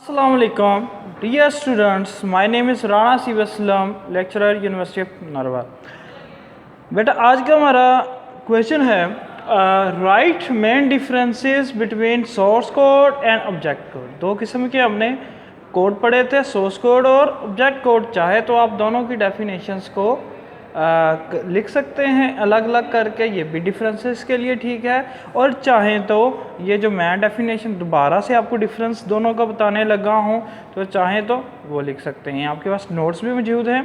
Assalamu alaikum, dear students. My name is Rana Sivaslam, lecturer university of नरवा। बेटा आज का हमारा क्वेश्चन है right main differences between source code and object code. दो किस्म के हमने कोड पढ़े थे, सोर्स कोड और ऑब्जेक्ट कोड। चाहे तो आप दोनों की डेफिनेशंस को लिख सकते हैं अलग अलग करके, ये भी डिफरेंसेस के लिए ठीक है। और चाहें तो ये जो मैं डेफिनेशन दोबारा से आपको डिफरेंस दोनों का बताने लगा हूँ, तो चाहें तो वो लिख सकते हैं। आपके पास नोट्स भी मौजूद हैं।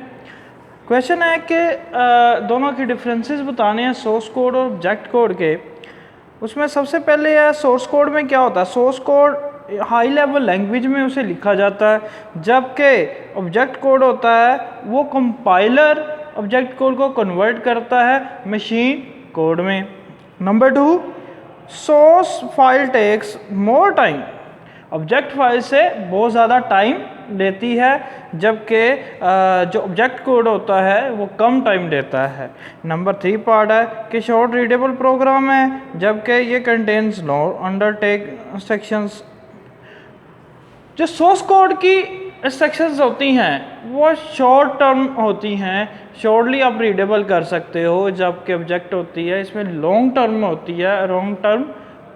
क्वेश्चन है कि दोनों के डिफरेंसेस बताने हैं सोर्स कोड और ऑब्जेक्ट कोड के। उसमें सबसे पहले है सोर्स कोड में क्या होता है। Source code high level language में उसे लिखा जाता है, जबकि ऑब्जेक्ट कोड होता है वो कंपाइलर ऑब्जेक्ट कोड को कन्वर्ट करता है मशीन कोड में। Number 2, source file takes more time. Object file से बहुत ज़्यादा टाइम लेती है, जबकि जो ऑब्जेक्ट कोड होता है वो कम टाइम देता है। नंबर 3 पार्ट है कि शॉर्ट रीडेबल प्रोग्राम है, जबकि ये कंटेन्स नो अंडरटेक इंस्ट्रक्शंस। जो सोर्स कोड की इंस्ट्रक्शंस होती हैं वो शॉर्ट टर्म होती हैं, शॉर्टली आप रीडेबल कर सकते हो, जबकि ऑब्जेक्ट होती है इसमें लॉन्ग टर्म होती है, लॉन्ग टर्म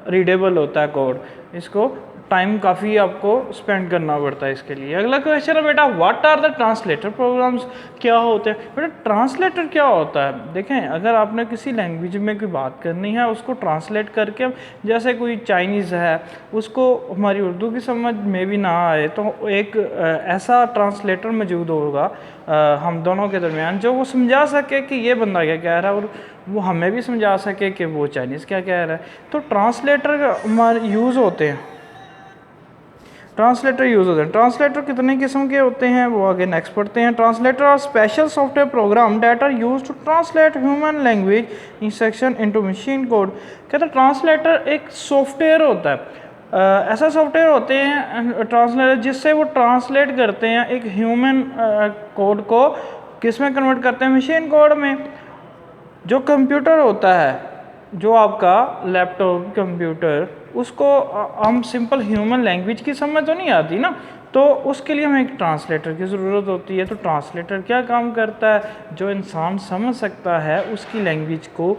रीडेबल होता है कोड। इसको टाइम काफ़ी आपको स्पेंड करना पड़ता है इसके लिए। अगला क्वेश्चन है बेटा what are the translator programs. क्या होते हैं बेटा ट्रांसलेटर? क्या होता है देखें, अगर आपने किसी लैंग्वेज में कोई बात करनी है उसको ट्रांसलेट करके, जैसे कोई चाइनीज़ है उसको हमारी उर्दू की समझ में भी ना आए, तो एक ऐसा ट्रांसलेटर मौजूद होगा हम दोनों के दरमियान, जो वो समझा सके कि ये बंदा क्या कह रहा है और वो हमें भी समझा सके कि वो चाइनीज़ क्या कह रहा है। तो ट्रांसलेटर हमारे यूज़ होते हैं, ट्रांसलेटर यूज़ होते हैं। ट्रांसलेटर कितने किस्म के होते हैं वो आगे नेक्स्ट पढ़ते हैं। Translator are special software program that are used to translate human language instruction into machine code. कहते हैं ट्रांसलेटर एक सॉफ्टवेयर होता है, ऐसा सॉफ्टवेयर होते हैं ट्रांसलेटर जिससे वो ट्रांसलेट करते हैं एक ह्यूमन कोड को किस में कन्वर्ट करते हैं, मशीन कोड में। जो कंप्यूटर होता है, जो आपका लैपटॉप कंप्यूटर, उसको हम सिंपल ह्यूमन लैंग्वेज की समझ तो नहीं आती ना, तो उसके लिए हमें एक ट्रांसलेटर की ज़रूरत होती है। तो ट्रांसलेटर क्या काम करता है, जो इंसान समझ सकता है उसकी लैंग्वेज को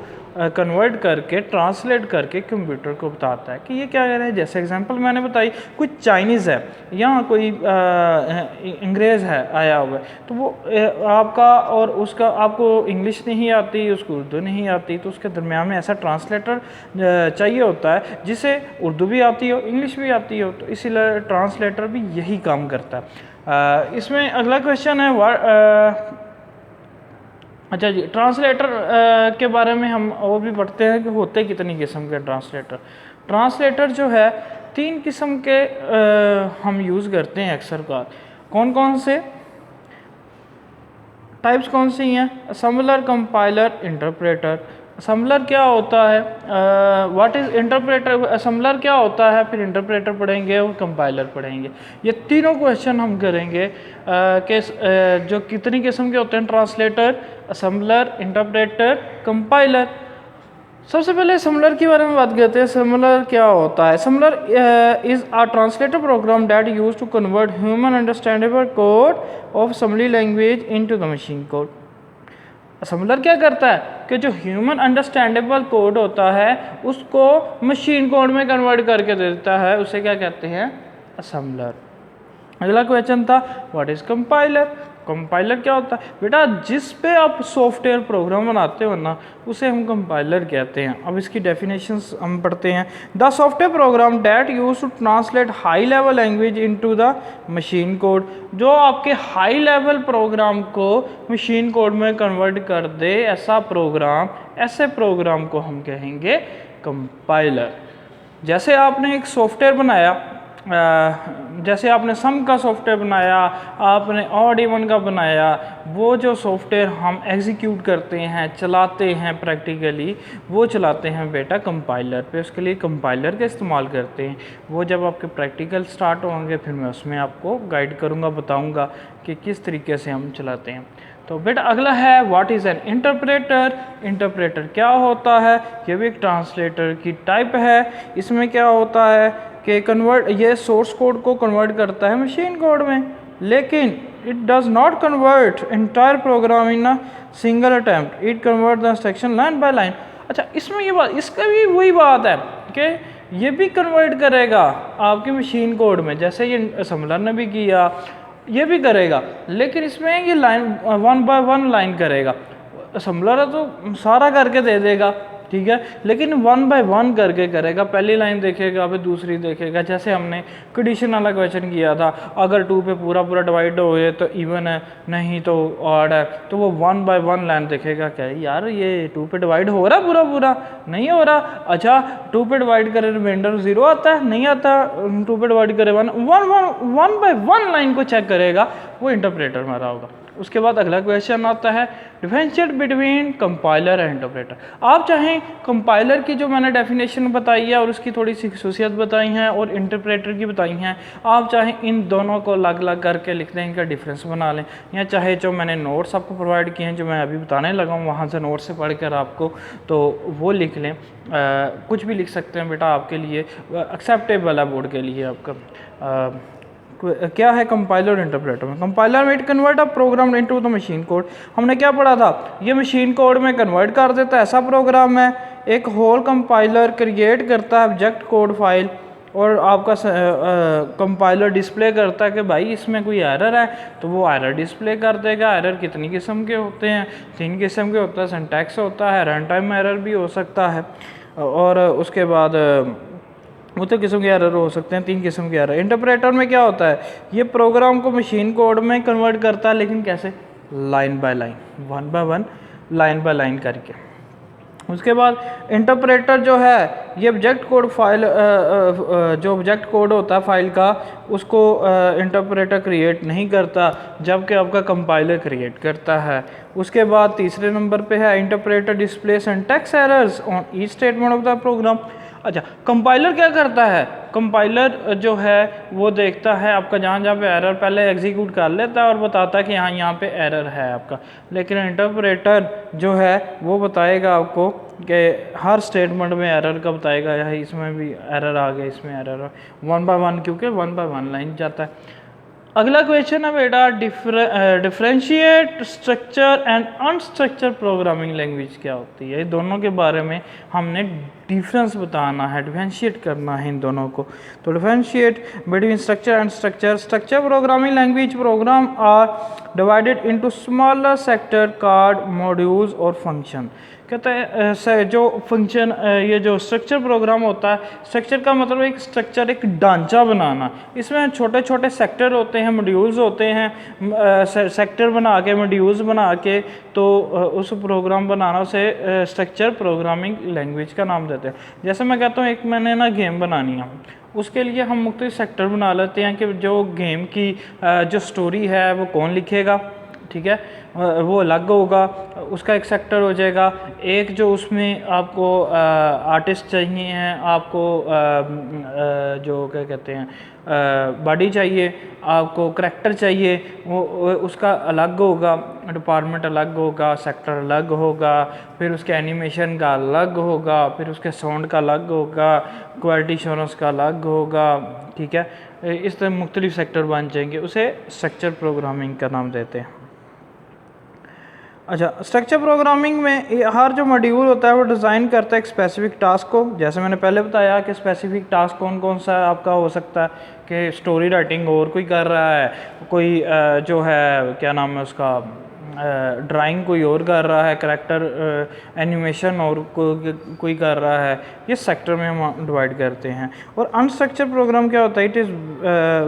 कन्वर्ट करके ट्रांसलेट करके कंप्यूटर को बताता है कि ये क्या कह रहा है। जैसे एग्जांपल मैंने बताई, कुछ चाइनीज़ है या कोई अंग्रेज़ है आया हुआ है, तो वो आपका और उसका, आपको इंग्लिश नहीं आती, उसको उर्दू नहीं आती, तो उसके दरमियान में ऐसा ट्रांसलेटर चाहिए होता है जिसे उर्दू भी आती हो इंग्लिश भी आती हो। तो इसीलिए ट्रांसलेटर भी यही काम करता है। इसमें अगला क्वेश्चन है अच्छा जी, ट्रांसलेटर के बारे में हम और भी पढ़ते हैं कि होते कितनी किस्म के ट्रांसलेटर। ट्रांसलेटर जो है 3 किस्म के हम यूज़ करते हैं अक्सर का। कौन कौन से टाइप्स कौन सी हैं? Assembler, compiler, interpreter. असम्बलर क्या होता है, व्हाट इज़ इंटरप्रेटर, असम्बलर क्या होता है, फिर इंटरप्रेटर पढ़ेंगे और कंपाइलर पढ़ेंगे। ये तीनों क्वेश्चन हम करेंगे कि जो कितनी किस्म के होते हैं ट्रांसलेटर, असम्बलर, इंटरप्रेटर, कंपाइलर। सबसे पहले असम्बलर के बारे में बात करते हैं। असम्बलर क्या होता है? Assembler is a translator program that use to convert human understandable code of assembly language into the machine code. Assembler क्या करता है कि जो ह्यूमन अंडरस्टैंडेबल कोड होता है उसको मशीन कोड में कन्वर्ट करके देता है, उसे क्या कहते हैं? असम्बलर। अगला क्वेश्चन था व्हाट इज़ कंपाइलर। कंपाइलर क्या होता है बेटा? जिस पे आप सॉफ्टवेयर प्रोग्राम बनाते हो ना, उसे हम कंपाइलर कहते हैं। अब इसकी डेफिनेशंस हम पढ़ते हैं। The software program that use to translate high level language into the machine code. जो आपके हाई लेवल प्रोग्राम को मशीन कोड में कन्वर्ट कर दे, ऐसा प्रोग्राम, ऐसे प्रोग्राम को हम कहेंगे कंपाइलर। जैसे आपने एक सॉफ्टवेयर बनाया, जैसे आपने सम का सॉफ्टवेयर बनाया, आपने ऑड इवन का बनाया, वो जो सॉफ्टवेयर हम एग्जीक्यूट करते हैं, चलाते हैं प्रैक्टिकली, वो चलाते हैं बेटा कंपाइलर पे। उसके लिए कंपाइलर का इस्तेमाल करते हैं। वो जब आपके प्रैक्टिकल स्टार्ट होंगे फिर मैं उसमें आपको गाइड करूँगा, बताऊँगा कि किस तरीके से हम चलाते हैं। तो बेटा अगला है what is an interpreter. Interpreter क्या होता है? ये भी एक ट्रांसलेटर की टाइप है। इसमें क्या होता है कि कन्वर्ट ये सोर्स कोड को कन्वर्ट करता है मशीन कोड में, लेकिन it does not convert entire program in a single attempt, it convert the instruction line by line. अच्छा, इसमें ये बात, इसका भी वही बात है कि ये भी कन्वर्ट करेगा आपकी मशीन कोड में, जैसे ये असम्बलर ने भी किया, ये भी करेगा, लेकिन इसमें ये लाइन 1 बाय 1 लाइन करेगा। असम्बलर है तो सारा करके दे देगा, ठीक है, लेकिन 1 बाय 1 करके करेगा। पहली लाइन देखेगा, फिर दूसरी देखेगा। जैसे हमने कंडीशन वाला क्वेश्चन किया था, अगर 2 पे पूरा पूरा डिवाइड हो जाए तो इवन है, नहीं तो ऑड है, तो वो 1 बाय 1 लाइन देखेगा, क्या यार ये 2 पे डिवाइड हो रहा पूरा पूरा, नहीं हो रहा। अच्छा, 2 पे डिवाइड करे रिमाइंडर 0 आता है, नहीं आता। 2 पे डिवाइड करे 1 बाय 1 लाइन को चेक करेगा, वो इंटरप्रेटर मारा होगा। उसके बाद अगला क्वेश्चन आता है differentiate between compiler and interpreter. आप चाहें कंपाइलर की जो मैंने डेफिनेशन बताई है और उसकी थोड़ी सी खसूसियत बताई हैं और इंटरप्रेटर की बताई हैं, आप चाहें इन दोनों को अलग अलग करके लिख दें, इनका डिफरेंस बना लें, या चाहे जो मैंने नोट्स आपको प्रोवाइड किए हैं जो मैं अभी बताने लगा हूँ वहाँ से नोट्स से पढ़ कर आपको तो वो लिख लें। कुछ भी लिख सकते हैं बेटा, आपके लिए एक्सेप्टेबल है बोर्ड के लिए आपका। क्या है कंपाइलर और इंटरप्रेटर में? कंपाइलर में it convert a programme into the machine code. हमने क्या पढ़ा था, ये मशीन कोड में कन्वर्ट कर देता है, ऐसा प्रोग्राम है। एक होल कंपाइलर क्रिएट करता है ऑब्जेक्ट कोड फाइल, और आपका कंपाइलर डिस्प्ले करता है कि भाई इसमें कोई एरर है, तो वो एरर डिस्प्ले कर देगा। एरर कितनी किस्म के होते हैं? 3 किस्म के होता है। सिंटैक्स होता है, रन टाइम एरर भी हो सकता है, और उसके बाद मुख्तलिफ किस्म के एरर हो सकते हैं, 3 किस्म के एरर। इंटरप्रेटर में क्या होता है, ये प्रोग्राम को मशीन कोड में कन्वर्ट करता है, लेकिन कैसे? Line by line, 1 by 1 line by line करके। उसके बाद इंटरप्रेटर जो है ये ऑब्जेक्ट कोड फाइल, जो ऑब्जेक्ट कोड होता है फाइल का, उसको इंटरप्रेटर क्रिएट नहीं करता, जबकि आपका कंपाइलर क्रिएट करता है। उसके बाद तीसरे नंबर पे है interpreter display syntax errors on each statement of the program. अच्छा, कंपाइलर क्या करता है? कंपाइलर जो है वो देखता है आपका जहाँ जहाँ पे एरर, पहले एग्जीक्यूट कर लेता है और बताता है कि हाँ यहाँ पे एरर है आपका। लेकिन इंटरप्रेटर जो है वो बताएगा आपको कि हर स्टेटमेंट में एरर का बताएगा, या इसमें भी एरर आ गया, इसमें एरर 1 बाय 1, क्योंकि 1 बाय 1 लाइन जाता है। अगला क्वेश्चन है बेटा differentiate structure and unstructured programming language क्या होती है। ये दोनों के बारे में हमने डिफरेंस बताना है, डिफरेंशिएट करना है इन दोनों को। तो differentiate between structure and structure programming language program are divided into smaller sector card modules और फंक्शन। कहते हैं जो फंक्शन, ये जो स्ट्रक्चर प्रोग्राम होता है, स्ट्रक्चर का मतलब एक स्ट्रक्चर, एक ढांचा बनाना। इसमें छोटे छोटे सेक्टर होते हैं, मॉड्यूल्स होते हैं, सेक्टर बना के मॉड्यूल्स बना के तो उस प्रोग्राम बनाना, उसे स्ट्रक्चर प्रोग्रामिंग लैंग्वेज का नाम देते हैं। जैसे मैं कहता हूँ एक मैंने ना गेम बनानी है, उसके लिए हम मुख्तलिफ सेक्टर बना लेते हैं कि जो गेम की जो स्टोरी है वो कौन लिखेगा, ठीक है, वो अलग होगा, उसका एक सेक्टर हो जाएगा। एक जो उसमें आपको आर्टिस्ट चाहिए हैं, आपको जो क्या कहते हैं बॉडी चाहिए, आपको करैक्टर चाहिए, वो उसका अलग होगा, डिपार्टमेंट अलग होगा, सेक्टर अलग होगा, फिर उसके एनिमेशन का अलग होगा, फिर उसके साउंड का अलग होगा, क्वालिटी एश्योरेंस का अलग होगा, ठीक है। इस तरह मुख्तलिफ सेक्टर बन जाएंगे, उसे स्ट्रक्चर प्रोग्रामिंग का नाम देते हैं। अच्छा, स्ट्रक्चर प्रोग्रामिंग में हर जो मॉड्यूल होता है वो डिज़ाइन करता है एक स्पेसिफिक टास्क को। जैसे मैंने पहले बताया कि स्पेसिफिक टास्क कौन कौन सा आपका हो सकता है, कि स्टोरी राइटिंग और कोई कर रहा है, कोई जो है क्या नाम है उसका, ड्राइंग कोई और कर रहा है, करैक्टर एनिमेशन और कोई कर रहा है। ये सेक्टर में हम डिवाइड करते हैं। और अनस्ट्रक्चर प्रोग्राम क्या होता है? It is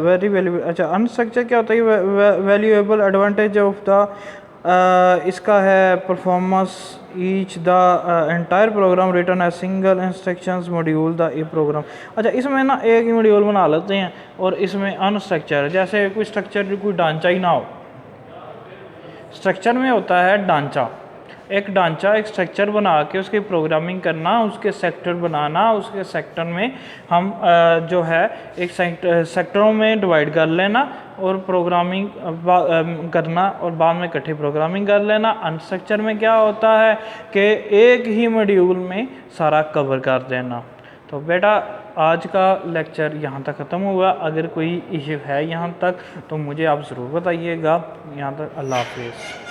very valuable. अच्छा, अनस्ट्रक्चर क्या होता है? वैल्यूएबल एडवांटेज ऑफ द इसका है performance each the entire program return a single instructions module the a program. अच्छा, इसमें ना एक ही मॉड्यूल बना लेते हैं और इसमें अनस्ट्रक्चर, जैसे कोई स्ट्रक्चर कोई ढांचा ही ना हो। स्ट्रक्चर में होता है ढांचा, एक ढांचा, एक स्ट्रक्चर बना के उसकी प्रोग्रामिंग करना, उसके सेक्टर बनाना, उसके सेक्टर में हम जो है एक सेक्टरों में डिवाइड कर लेना और प्रोग्रामिंग करना और बाद में इकट्ठी प्रोग्रामिंग कर लेना। अनस्ट्रक्चर में क्या होता है कि एक ही मॉड्यूल में सारा कवर कर देना। तो बेटा आज का लेक्चर यहाँ तक ख़त्म हुआ। अगर कोई इशू है यहाँ तक तो मुझे आप ज़रूर बताइएगा। यहाँ तक अल्लाह हाफिज़।